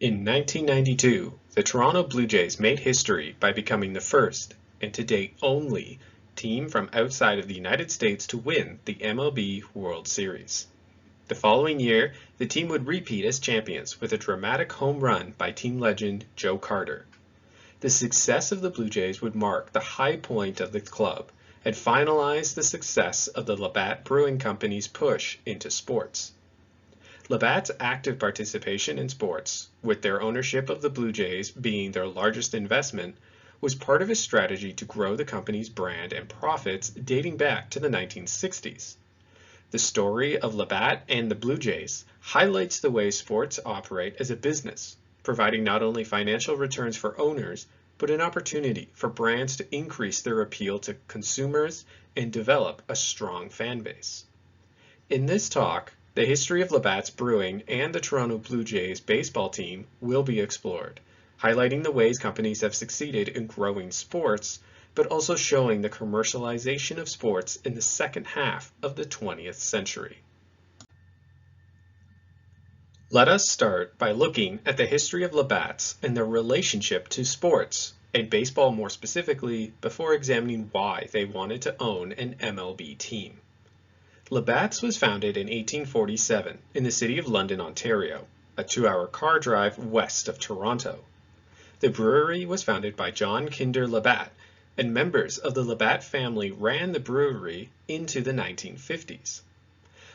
In 1992, the Toronto Blue Jays made history by becoming the first, and to date only, team from outside of the United States to win the MLB World Series. The following year, the team would repeat as champions with a dramatic home run by team legend Joe Carter. The success of the Blue Jays would mark the high point of the club and finalize the success of the Labatt Brewing Company's push into sports. Labatt's active participation in sports, with their ownership of the Blue Jays being their largest investment, was part of a strategy to grow the company's brand and profits dating back to the 1960s. The story of Labatt and the Blue Jays highlights the way sports operate as a business, providing not only financial returns for owners, but an opportunity for brands to increase their appeal to consumers and develop a strong fan base. In this talk, the history of Labatt's Brewing and the Toronto Blue Jays baseball team will be explored, highlighting the ways companies have succeeded in growing sports, but also showing the commercialization of sports in the second half of the 20th century. Let us start by looking at the history of Labatt's and their relationship to sports, and baseball more specifically, before examining why they wanted to own an MLB team. Labatt's was founded in 1847 in the city of London, Ontario, a 2-hour car drive west of Toronto. The brewery was founded by John Kinder Labatt, and members of the Labatt family ran the brewery into the 1950s.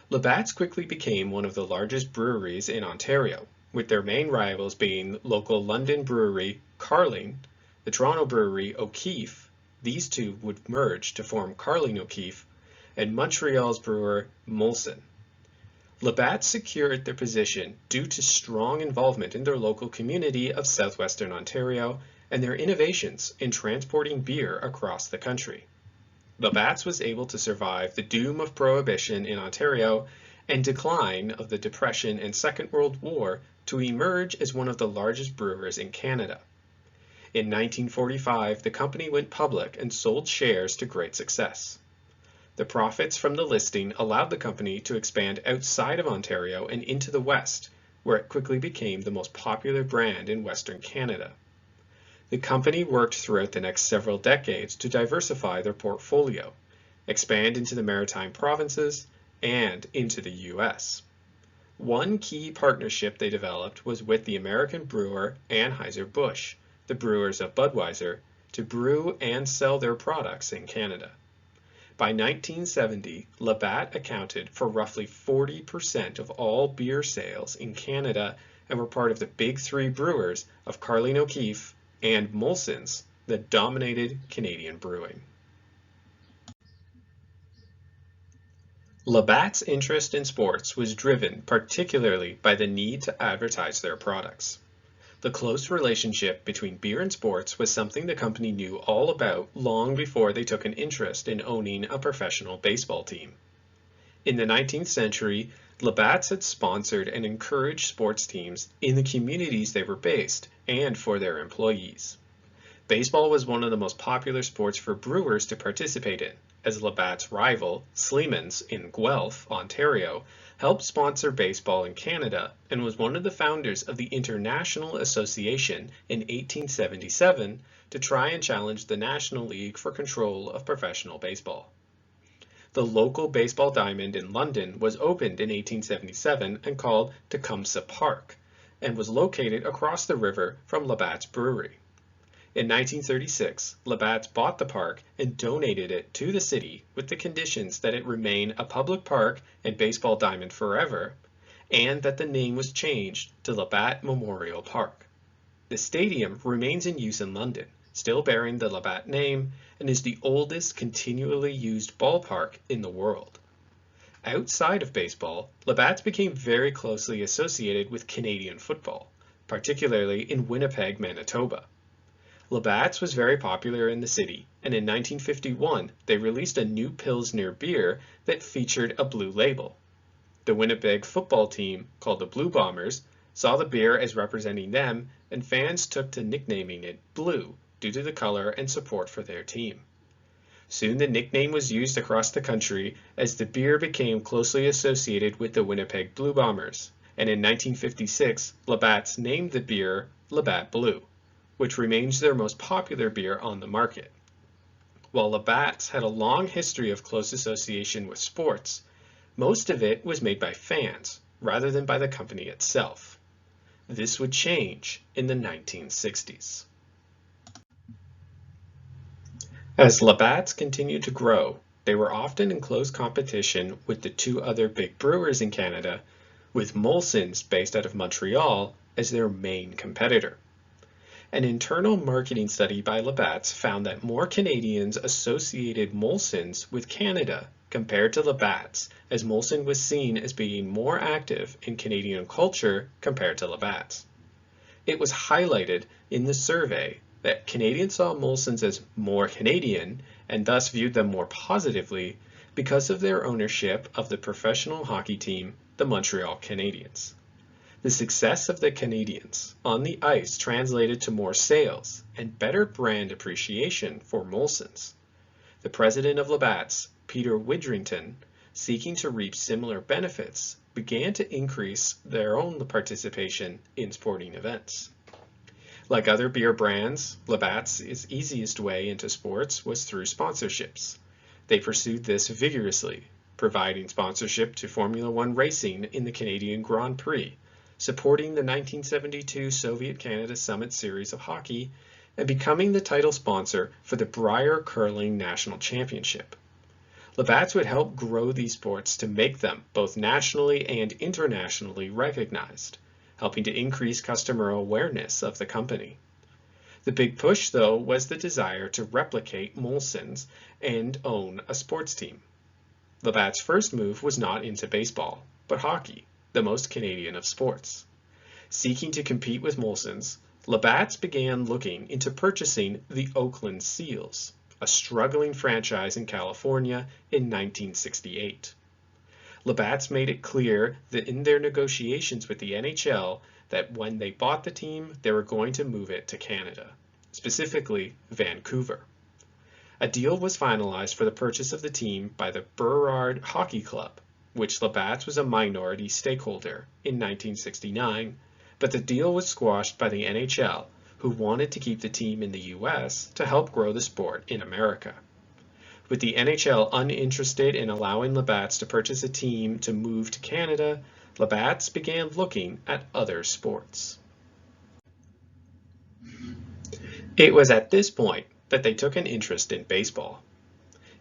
Labatt's quickly became one of the largest breweries in Ontario, with their main rivals being local London brewery Carling, the Toronto brewery O'Keefe. These two would merge to form Carling O'Keefe, and Montreal's brewer Molson. Labatt secured their position due to strong involvement in their local community of southwestern Ontario and their innovations in transporting beer across the country. Labatt's was able to survive the doom of Prohibition in Ontario and decline of the Depression and Second World War to emerge as one of the largest brewers in Canada. In 1945, the company went public and sold shares to great success. The profits from the listing allowed the company to expand outside of Ontario and into the West, where it quickly became the most popular brand in Western Canada. The company worked throughout the next several decades to diversify their portfolio, expand into the Maritime provinces, and into the U.S. One key partnership they developed was with the American brewer Anheuser-Busch, the brewers of Budweiser, to brew and sell their products in Canada. By 1970, Labatt accounted for roughly 40% of all beer sales in Canada and were part of the big three brewers of Carling O'Keefe and Molson's that dominated Canadian brewing. Labatt's interest in sports was driven particularly by the need to advertise their products. The close relationship between beer and sports was something the company knew all about long before they took an interest in owning a professional baseball team. In the 19th century, Labatt's had sponsored and encouraged sports teams in the communities they were based and for their employees. Baseball was one of the most popular sports for brewers to participate in, as Labatt's rival, Sleeman's in Guelph, Ontario, helped sponsor baseball in Canada and was one of the founders of the International Association in 1877 to try and challenge the National League for control of professional baseball. The local baseball diamond in London was opened in 1877 and called Tecumseh Park, and was located across the river from Labatt's brewery. In 1936, Labatt's bought the park and donated it to the city with the conditions that it remain a public park and baseball diamond forever, and that the name was changed to Labatt Memorial Park. The stadium remains in use in London, still bearing the Labatt name, and is the oldest continually used ballpark in the world. Outside of baseball, Labatt's became very closely associated with Canadian football, particularly in Winnipeg, Manitoba. Labatt's was very popular in the city, and in 1951 they released a new Pilsner beer that featured a blue label. The Winnipeg football team, called the Blue Bombers, saw the beer as representing them, and fans took to nicknaming it Blue due to the color and support for their team. Soon the nickname was used across the country as the beer became closely associated with the Winnipeg Blue Bombers, and in 1956, Labatt's named the beer Labatt Blue, which remains their most popular beer on the market. While Labatt's had a long history of close association with sports, most of it was made by fans rather than by the company itself. This would change in the 1960s. As Labatt's continued to grow, they were often in close competition with the two other big brewers in Canada, with Molson's, based out of Montreal, as their main competitor. An internal marketing study by Labatt's found that more Canadians associated Molson's with Canada compared to Labatt's, as Molson was seen as being more active in Canadian culture compared to Labatt's. It was highlighted in the survey that Canadians saw Molson's as more Canadian and thus viewed them more positively because of their ownership of the professional hockey team, the Montreal Canadiens. The success of the Canadiens on the ice translated to more sales and better brand appreciation for Molson's. The president of Labatt's, Peter Widrington, seeking to reap similar benefits, began to increase their own participation in sporting events. Like other beer brands, Labatt's easiest way into sports was through sponsorships. They pursued this vigorously, providing sponsorship to Formula One racing in the Canadian Grand Prix, supporting the 1972 Soviet Canada Summit Series of hockey, and becoming the title sponsor for the Brier Curling National Championship. Labatt's would help grow these sports to make them both nationally and internationally recognized, helping to increase customer awareness of the company. The big push, though, was the desire to replicate Molson's and own a sports team. Labatt's first move was not into baseball, but hockey, the most Canadian of sports. Seeking to compete with Molson's, Labatt's began looking into purchasing the Oakland Seals, a struggling franchise in California, in 1968. Labatt's made it clear that in their negotiations with the NHL that when they bought the team, they were going to move it to Canada, specifically Vancouver. A deal was finalized for the purchase of the team by the Burrard Hockey Club, which Labatt's was a minority stakeholder, in 1969, but the deal was squashed by the NHL, who wanted to keep the team in the US to help grow the sport in America. With the NHL uninterested in allowing Labatt's to purchase a team to move to Canada, Labatt's began looking at other sports. It was at this point that they took an interest in baseball.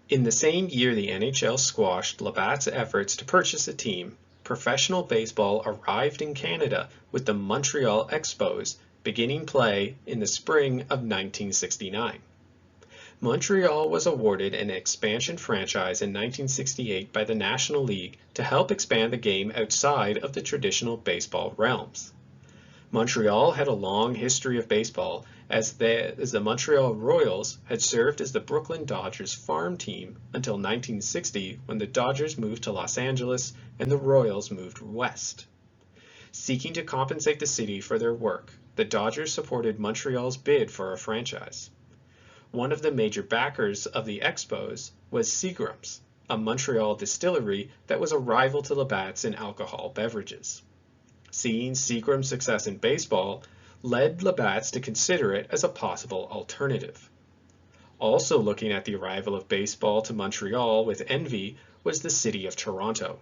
In the same year the NHL squashed Labatt's efforts to purchase a team, professional baseball arrived in Canada with the Montreal Expos beginning play in the spring of 1969. Montreal was awarded an expansion franchise in 1968 by the National League to help expand the game outside of the traditional baseball realms. Montreal had a long history of baseball, as the Montreal Royals had served as the Brooklyn Dodgers farm team until 1960, when the Dodgers moved to Los Angeles and the Royals moved west. Seeking to compensate the city for their work, the Dodgers supported Montreal's bid for a franchise. One of the major backers of the Expos was Seagram's, a Montreal distillery that was a rival to Labatt's in alcohol beverages. Seeing Seagram's success in baseball led Labatt's to consider it as a possible alternative. Also looking at the arrival of baseball to Montreal with envy was the city of Toronto.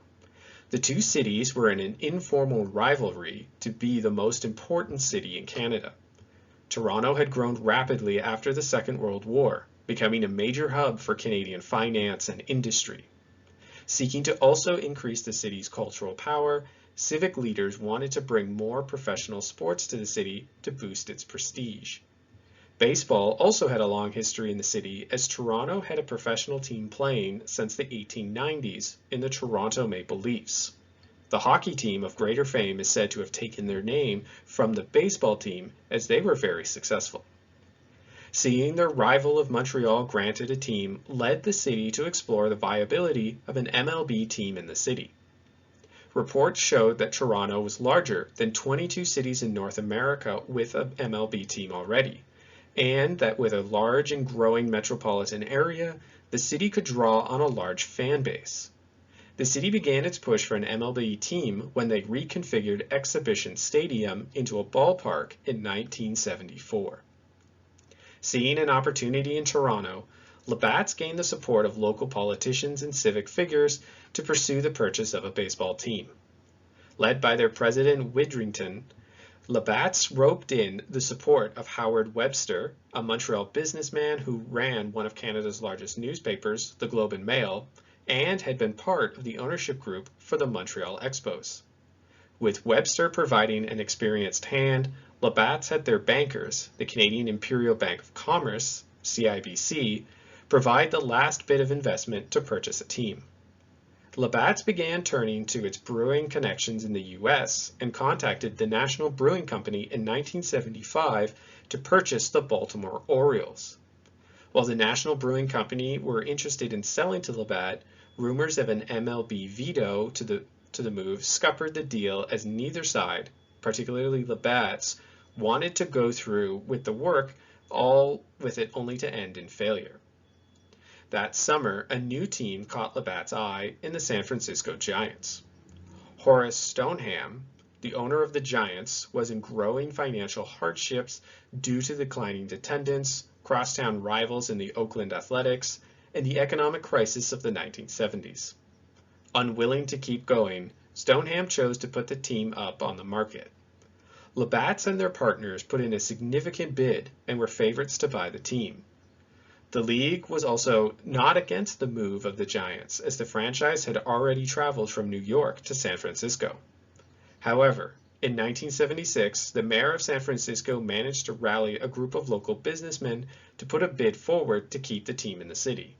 The two cities were in an informal rivalry to be the most important city in Canada. Toronto had grown rapidly after the Second World War, becoming a major hub for Canadian finance and industry. Seeking to also increase the city's cultural power, civic leaders wanted to bring more professional sports to the city to boost its prestige. Baseball also had a long history in the city, as Toronto had a professional team playing since the 1890s in the Toronto Maple Leafs. The hockey team of greater fame is said to have taken their name from the baseball team, as they were very successful. Seeing their rival of Montreal granted a team led the city to explore the viability of an MLB team in the city. Reports showed that Toronto was larger than 22 cities in North America with an MLB team already, and that with a large and growing metropolitan area, the city could draw on a large fan base. The city began its push for an MLB team when they reconfigured Exhibition Stadium into a ballpark in 1974. Seeing an opportunity in Toronto, Labatt's gained the support of local politicians and civic figures to pursue the purchase of a baseball team. Led by their president Widrington, Labatt's roped in the support of Howard Webster, a Montreal businessman who ran one of Canada's largest newspapers, the Globe and Mail, and had been part of the ownership group for the Montreal Expos. With Webster providing an experienced hand, Labatt's had their bankers, the Canadian Imperial Bank of Commerce, CIBC, provide the last bit of investment to purchase a team. Labatt's began turning to its brewing connections in the U.S. and contacted the National Brewing Company in 1975 to purchase the Baltimore Orioles. While the National Brewing Company were interested in selling to Labatt, rumors of an MLB veto to the move scuppered the deal as neither side, particularly Labatt's, wanted to go through with the work, all with it only to end in failure. That summer, a new team caught Labatt's eye in the San Francisco Giants. Horace Stoneham, the owner of the Giants, was in growing financial hardships due to declining attendance, crosstown rivals in the Oakland Athletics, and the economic crisis of the 1970s. Unwilling to keep going, Stoneham chose to put the team up on the market. Labatt's and their partners put in a significant bid and were favorites to buy the team. The league was also not against the move of the Giants, as the franchise had already traveled from New York to San Francisco. However, in 1976, the mayor of San Francisco managed to rally a group of local businessmen to put a bid forward to keep the team in the city.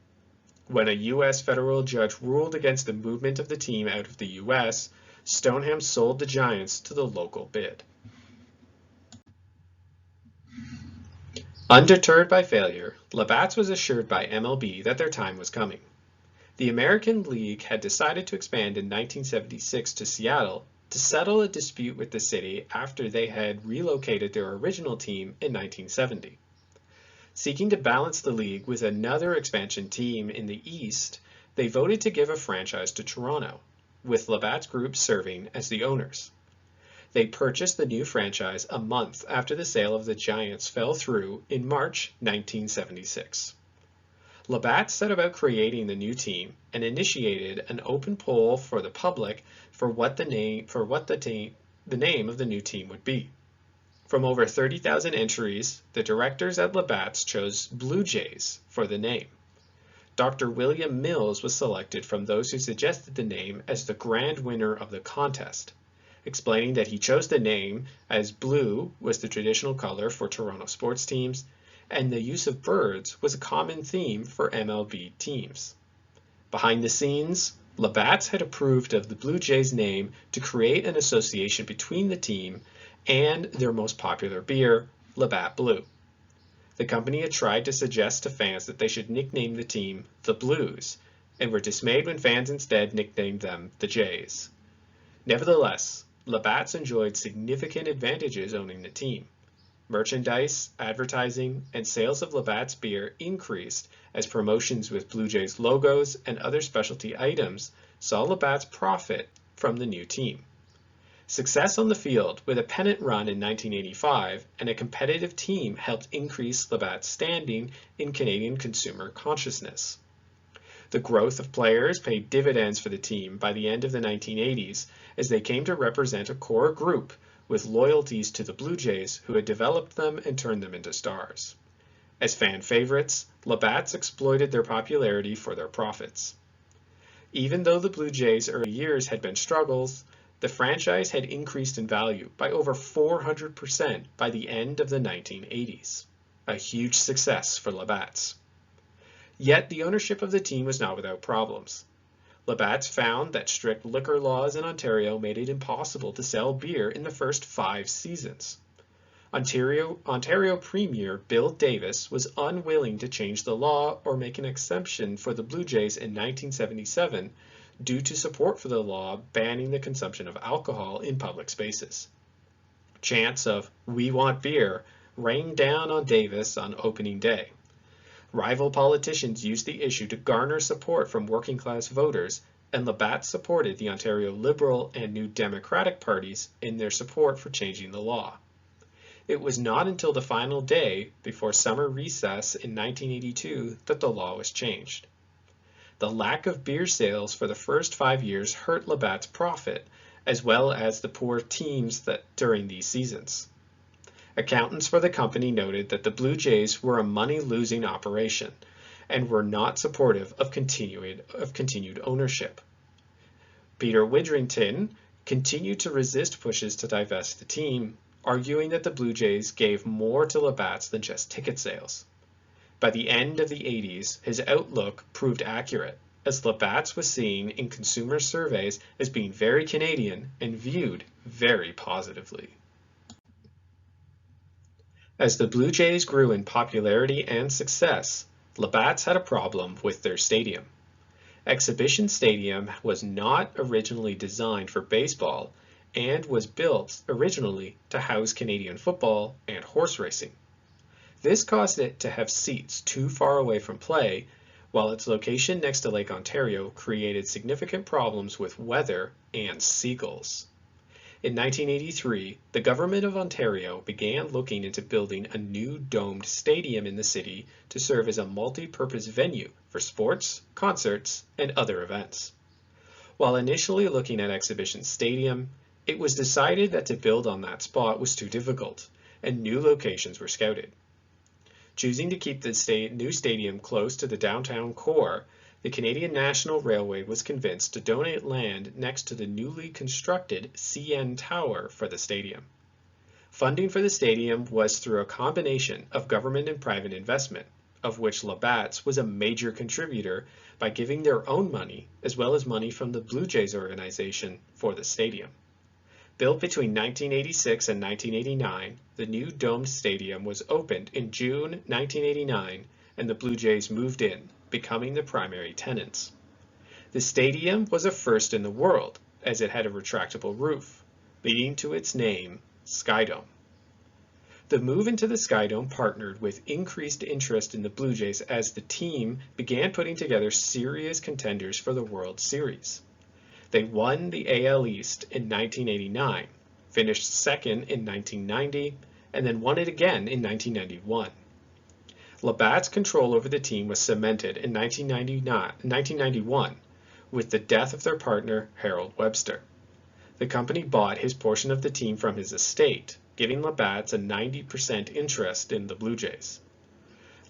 When a U.S. federal judge ruled against the movement of the team out of the U.S., Stoneham sold the Giants to the local bid. Undeterred by failure, Labatt's was assured by MLB that their time was coming. The American League had decided to expand in 1976 to Seattle to settle a dispute with the city after they had relocated their original team in 1970. Seeking to balance the league with another expansion team in the East, they voted to give a franchise to Toronto, with Labatt's group serving as the owners. They purchased the new franchise a month after the sale of the Giants fell through in March 1976. Labatt set about creating the new team and initiated an open poll for the public for what the name of the new team would be. From over 30,000 entries, the directors at Labatt's chose Blue Jays for the name. Dr. William Mills was selected from those who suggested the name as the grand winner of the contest, explaining that he chose the name as blue was the traditional color for Toronto sports teams, and the use of birds was a common theme for MLB teams. Behind the scenes, Labatt's had approved of the Blue Jays name to create an association between the team and their most popular beer, Labatt Blue. The company had tried to suggest to fans that they should nickname the team the Blues, and were dismayed when fans instead nicknamed them the Jays. Nevertheless, Labatt's enjoyed significant advantages owning the team. Merchandise, advertising, and sales of Labatt's beer increased as promotions with Blue Jays logos and other specialty items saw Labatt's profit from the new team. Success on the field with a pennant run in 1985 and a competitive team helped increase Labatt's standing in Canadian consumer consciousness. The growth of players paid dividends for the team by the end of the 1980s as they came to represent a core group with loyalties to the Blue Jays who had developed them and turned them into stars. As fan favorites, Labatt's exploited their popularity for their profits. Even though the Blue Jays' early years had been struggles, the franchise had increased in value by over 400% by the end of the 1980s, a huge success for Labatt's. Yet the ownership of the team was not without problems. Labatt's found that strict liquor laws in Ontario made it impossible to sell beer in the first 5 seasons. Ontario Premier Bill Davis was unwilling to change the law or make an exemption for the Blue Jays in 1977 due to support for the law banning the consumption of alcohol in public spaces. Chants of "We want beer" rained down on Davis on opening day. Rival politicians used the issue to garner support from working-class voters and Labatt supported the Ontario Liberal and New Democratic parties in their support for changing the law. It was not until the final day, before summer recess in 1982, that the law was changed. The lack of beer sales for the first 5 years hurt Labatt's profit, as well as the poor teams during these seasons. Accountants for the company noted that the Blue Jays were a money-losing operation and were not supportive of continued ownership. Peter Widrington continued to resist pushes to divest the team, arguing that the Blue Jays gave more to Labatt's than just ticket sales. By the end of the 80s, his outlook proved accurate, as Labatt's was seen in consumer surveys as being very Canadian and viewed very positively. As the Blue Jays grew in popularity and success, Labatt's had a problem with their stadium. Exhibition Stadium was not originally designed for baseball and was built originally to house Canadian football and horse racing. This caused it to have seats too far away from play, while its location next to Lake Ontario created significant problems with weather and seagulls. In 1983, the Government of Ontario began looking into building a new domed stadium in the city to serve as a multi-purpose venue for sports, concerts, and other events. While initially looking at Exhibition Stadium, it was decided that to build on that spot was too difficult, and new locations were scouted. Choosing to keep the new stadium close to the downtown core, the Canadian National Railway was convinced to donate land next to the newly constructed CN Tower for the stadium. Funding for the stadium was through a combination of government and private investment, of which Labatt's was a major contributor by giving their own money as well as money from the Blue Jays organization for the stadium. Built between 1986 and 1989, the new domed stadium was opened in June 1989, and the Blue Jays moved in, becoming the primary tenants. The stadium was a first in the world, as it had a retractable roof, leading to its name, Skydome. The move into the Skydome partnered with increased interest in the Blue Jays as the team began putting together serious contenders for the World Series. They won the AL East in 1989, finished second in 1990, and then won it again in 1991. Labatt's control over the team was cemented in 1991 with the death of their partner, Harold Webster. The company bought his portion of the team from his estate, giving Labatt's a 90% interest in the Blue Jays.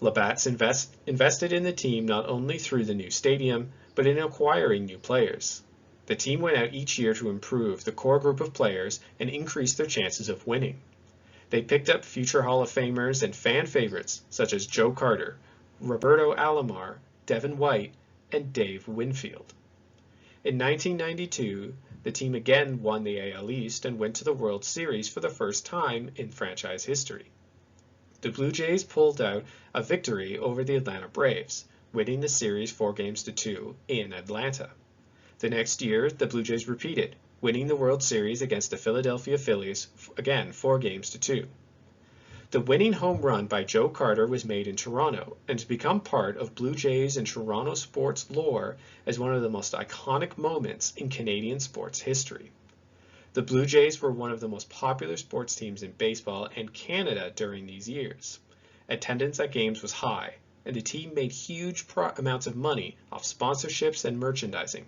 Labatt's invested in the team not only through the new stadium, but in acquiring new players. The team went out each year to improve the core group of players and increase their chances of winning. They picked up future Hall of Famers and fan favorites such as Joe Carter, Roberto Alomar, Devin White, and Dave Winfield. In 1992, the team again won the AL East and went to the World Series for the first time in franchise history. The Blue Jays pulled out a victory over the Atlanta Braves, winning the series 4-2 in Atlanta. The next year, the Blue Jays repeated, winning the World Series against the Philadelphia Phillies, again 4-2. The winning home run by Joe Carter was made in Toronto and has become part of Blue Jays and Toronto sports lore as one of the most iconic moments in Canadian sports history. The Blue Jays were one of the most popular sports teams in baseball and Canada during these years. Attendance at games was high, and the team made huge amounts of money off sponsorships and merchandising.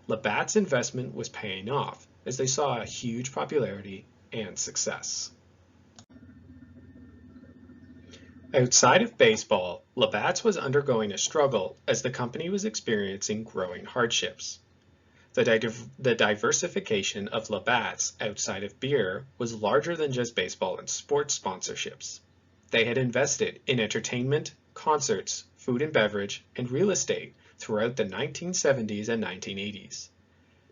Labatt's investment was paying off as they saw a huge popularity and success. Outside of baseball, Labatt's was undergoing a struggle as the company was experiencing growing hardships. The diversification of Labatt's outside of beer was larger than just baseball and sports sponsorships. They had invested in entertainment, concerts, food and beverage, and real estate throughout the 1970s and 1980s.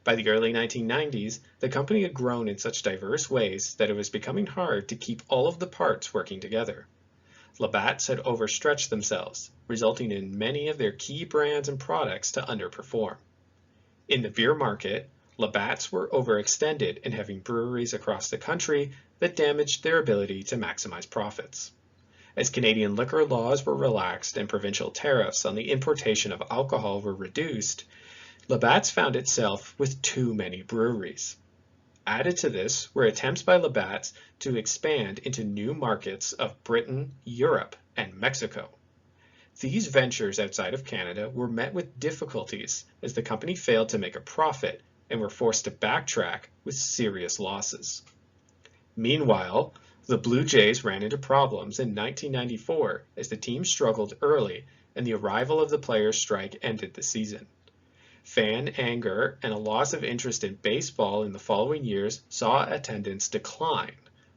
By the early 1990s, the company had grown in such diverse ways that it was becoming hard to keep all of the parts working together. Labatt's had overstretched themselves, resulting in many of their key brands and products to underperform. In the beer market, Labatt's were overextended in having breweries across the country that damaged their ability to maximize profits. As Canadian liquor laws were relaxed and provincial tariffs on the importation of alcohol were reduced, Labatt's found itself with too many breweries. Added to this were attempts by Labatt to expand into new markets of Britain, Europe, and Mexico. These ventures outside of Canada were met with difficulties as the company failed to make a profit and were forced to backtrack with serious losses. Meanwhile, the Blue Jays ran into problems in 1994 as the team struggled early and the arrival of the players' strike ended the season. Fan anger and a loss of interest in baseball in the following years saw attendance decline,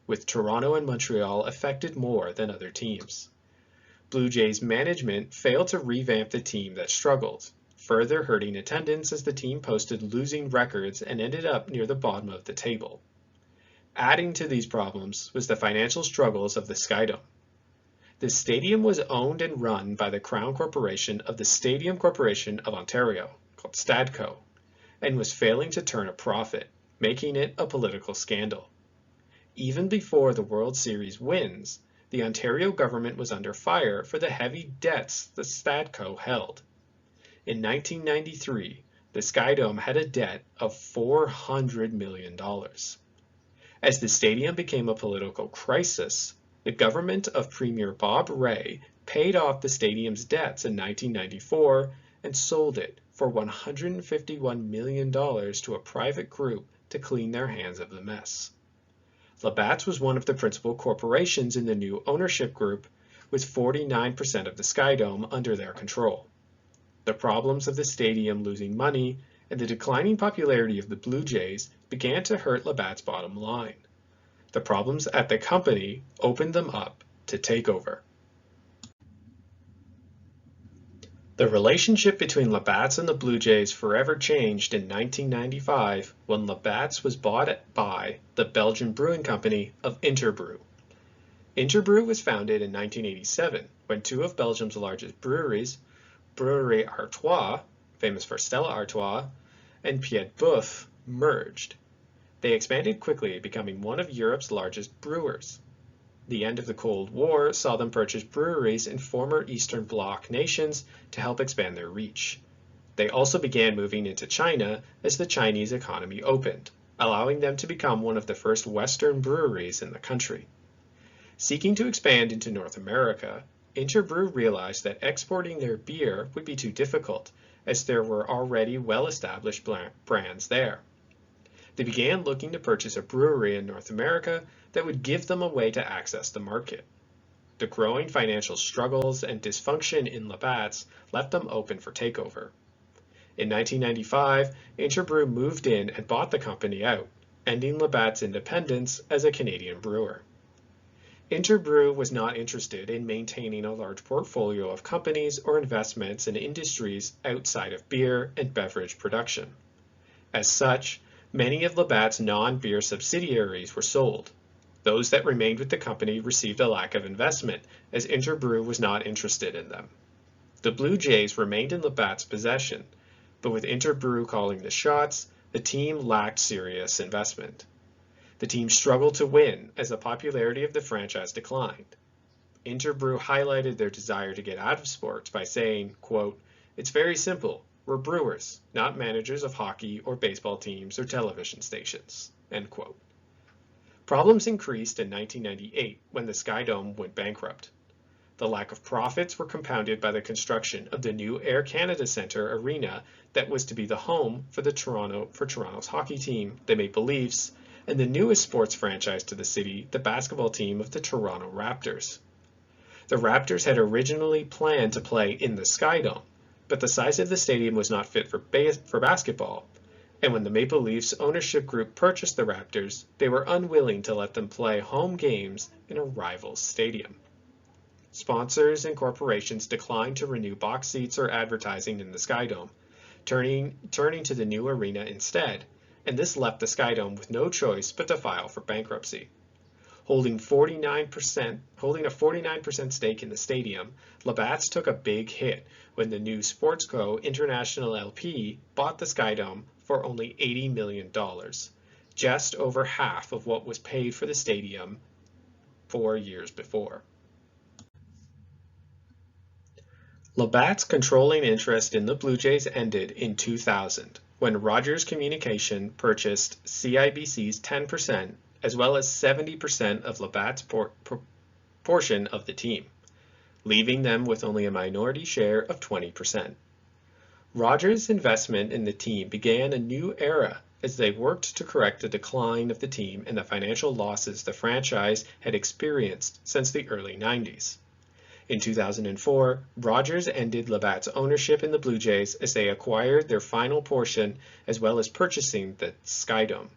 with Toronto and Montreal affected more than other teams. Blue Jays management failed to revamp the team that struggled, further hurting attendance as the team posted losing records and ended up near the bottom of the table. Adding to these problems was the financial struggles of the Skydome. The stadium was owned and run by the Crown Corporation of the Stadium Corporation of Ontario, called Stadco, and was failing to turn a profit, making it a political scandal. Even before the World Series wins, the Ontario government was under fire for the heavy debts the Stadco held. In 1993, the Skydome had a debt of $400 million. As the stadium became a political crisis, the government of Premier Bob Rae paid off the stadium's debts in 1994 and sold it for $151 million to a private group to clean their hands of the mess. Labatt was one of the principal corporations in the new ownership group, with 49% of the Skydome under their control. The problems of the stadium losing money and the declining popularity of the Blue Jays began to hurt Labatt's bottom line. The problems at the company opened them up to takeover. The relationship between Labatt and the Blue Jays forever changed in 1995 when Labatt was bought by the Belgian brewing company of Interbrew. Interbrew was founded in 1987 when two of Belgium's largest breweries, Brewery Artois, famous for Stella Artois, and Pied Boeuf, merged. They expanded quickly, becoming one of Europe's largest brewers. The end of the Cold War saw them purchase breweries in former Eastern Bloc nations to help expand their reach. They also began moving into China as the Chinese economy opened, allowing them to become one of the first Western breweries in the country. Seeking to expand into North America, Interbrew realized that exporting their beer would be too difficult, as there were already well-established brands there. They began looking to purchase a brewery in North America that would give them a way to access the market. The growing financial struggles and dysfunction in Labatt left them open for takeover. In 1995, Interbrew moved in and bought the company out, ending Labatt's independence as a Canadian brewer. Interbrew was not interested in maintaining a large portfolio of companies or investments in industries outside of beer and beverage production. As such, many of Labatt's non-beer subsidiaries were sold. Those that remained with the company received a lack of investment, as Interbrew was not interested in them. The Blue Jays remained in Labatt's possession, but with Interbrew calling the shots, the team lacked serious investment. The team struggled to win as the popularity of the franchise declined. Interbrew highlighted their desire to get out of sports by saying, quote, "It's very simple. We're brewers, not managers of hockey or baseball teams or television stations." End quote. Problems increased in 1998 when the Skydome went bankrupt. The lack of profits were compounded by the construction of the new Air Canada Centre arena that was to be the home for Toronto's hockey team, the Maple Leafs, and the newest sports franchise to the city, the basketball team of the Toronto Raptors. The Raptors had originally planned to play in the Skydome, but the size of the stadium was not fit for basketball, and when the Maple Leafs ownership group purchased the Raptors, they were unwilling to let them play home games in a rival's stadium. Sponsors and corporations declined to renew box seats or advertising in the Skydome, turning to the new arena instead, and this left the Skydome with no choice but to file for bankruptcy. Holding a 49% stake in the stadium, Labatt took a big hit when the new Sportsco International LP bought the Skydome for only $80 million, just over half of what was paid for the stadium 4 years before. Labatt's controlling interest in the Blue Jays ended in 2000, when Rogers Communication purchased CIBC's 10% as well as 70% of Labatt's portion of the team, leaving them with only a minority share of 20%. Rogers' investment in the team began a new era as they worked to correct the decline of the team and the financial losses the franchise had experienced since the early 90s. In 2004, Rogers ended Labatt's ownership in the Blue Jays as they acquired their final portion as well as purchasing the Skydome.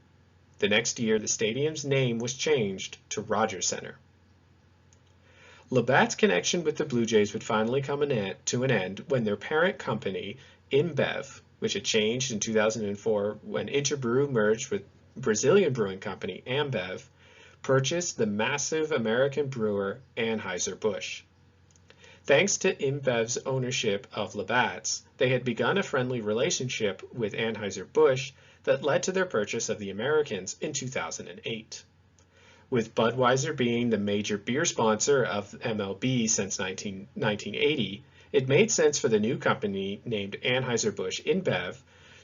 The next year, the stadium's name was changed to Rogers Center. Labatt's connection with the Blue Jays would finally come to an end when their parent company, InBev, which had changed in 2004 when Interbrew merged with Brazilian brewing company Ambev, purchased the massive American brewer Anheuser-Busch. Thanks to InBev's ownership of Labatt's, they had begun a friendly relationship with Anheuser-Busch that led to their purchase of the Americans in 2008. With Budweiser being the major beer sponsor of MLB since 1980, it made sense for the new company named Anheuser-Busch InBev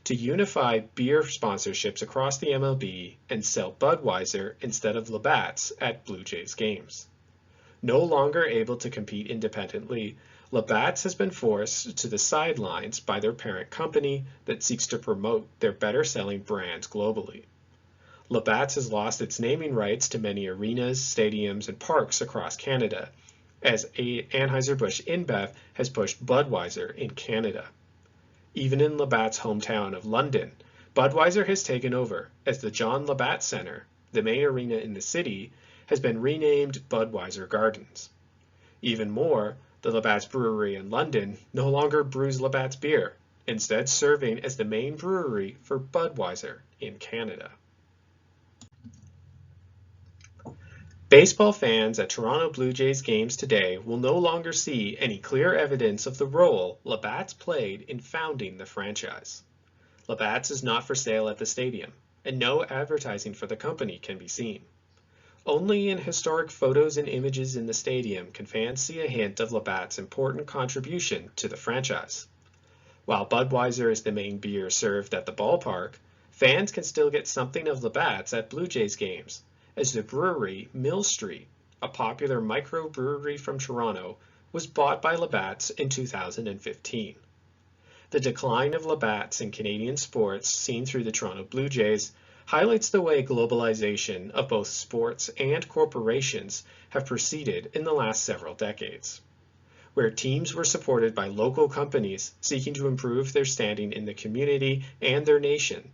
to unify beer sponsorships across the MLB and sell Budweiser instead of Labatt's at Blue Jays games. No longer able to compete independently, Labatt's has been forced to the sidelines by their parent company that seeks to promote their better-selling brands globally. Labatt's has lost its naming rights to many arenas, stadiums, and parks across Canada, as Anheuser-Busch InBev has pushed Budweiser in Canada. Even in Labatt's hometown of London, Budweiser has taken over, as the John Labatt Centre, the main arena in the city, has been renamed Budweiser Gardens. Even more, the Labatt's Brewery in London no longer brews Labatt's beer, instead serving as the main brewery for Budweiser in Canada. Baseball fans at Toronto Blue Jays games today will no longer see any clear evidence of the role Labatt's played in founding the franchise. Labatt's is not for sale at the stadium, and no advertising for the company can be seen. Only in historic photos and images in the stadium can fans see a hint of Labatt's important contribution to the franchise. While Budweiser is the main beer served at the ballpark, fans can still get something of Labatt's at Blue Jays games, as the brewery Mill Street, a popular microbrewery from Toronto, was bought by Labatt's in 2015. The decline of Labatt's in Canadian sports seen through the Toronto Blue Jays highlights the way globalization of both sports and corporations have proceeded in the last several decades. Where teams were supported by local companies seeking to improve their standing in the community and their nation,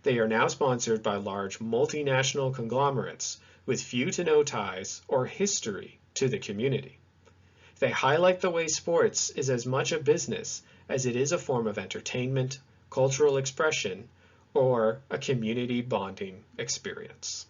they are now sponsored by large multinational conglomerates with few to no ties or history to the community. They highlight the way sports is as much a business as it is a form of entertainment, cultural expression, or a community bonding experience.